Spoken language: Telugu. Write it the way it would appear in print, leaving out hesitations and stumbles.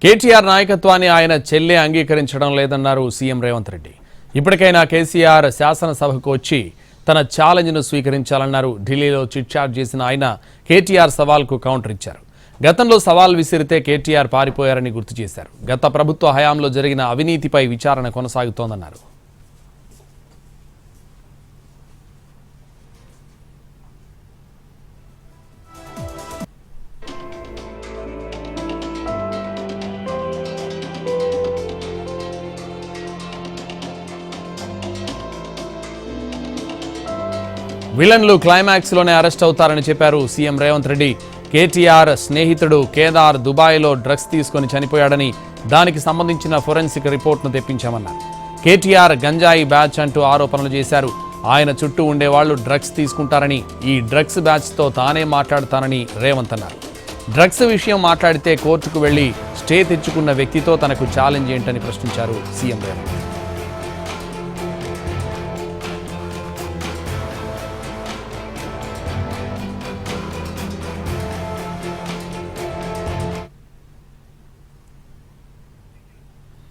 కేటీఆర్ నాయకత్వాన్ని ఆయన చెల్లె అంగీకరించడం లేదన్నారు సీఎం రేవంత్ రెడ్డి. ఇప్పటికైనా కేసీఆర్ శాసనసభకు వచ్చి తన ఛాలెంజ్ను స్వీకరించాలన్నారు. ఢిల్లీలో చిట్చాట్ చేసిన ఆయన కేటీఆర్ సవాల్కు కౌంటర్ ఇచ్చారు. గతంలో సవాల్ విసిరితే కేటీఆర్ పారిపోయారని గుర్తు చేశారు. గత ప్రభుత్వ హయాంలో జరిగిన అవినీతిపై విచారణ కొనసాగుతోందన్నారు. విలన్లు క్లైమాక్స్ లోనే అరెస్ట్ అవుతారని చెప్పారు సీఎం రేవంత్ రెడ్డి. కేటీఆర్ స్నేహితుడు కేదార్ దుబాయ్లో డ్రగ్స్ తీసుకొని చనిపోయాడని, దానికి సంబంధించిన ఫోరెన్సిక్ రిపోర్ట్ను తెప్పించామన్నారు. కేటీఆర్ గంజాయి బ్యాచ్ అంటూ ఆరోపణలు చేశారు. ఆయన చుట్టూ ఉండేవాళ్లు డ్రగ్స్ తీసుకుంటారని, ఈ డ్రగ్స్ బ్యాచ్తో తానే మాట్లాడతానని రేవంత్ అన్నారు. డ్రగ్స్ విషయం మాట్లాడితే కోర్టుకు వెళ్లి స్టే తెచ్చుకున్న వ్యక్తితో తనకు ఛాలెంజ్ ఏంటని ప్రశ్నించారు సీఎం రేవంత్.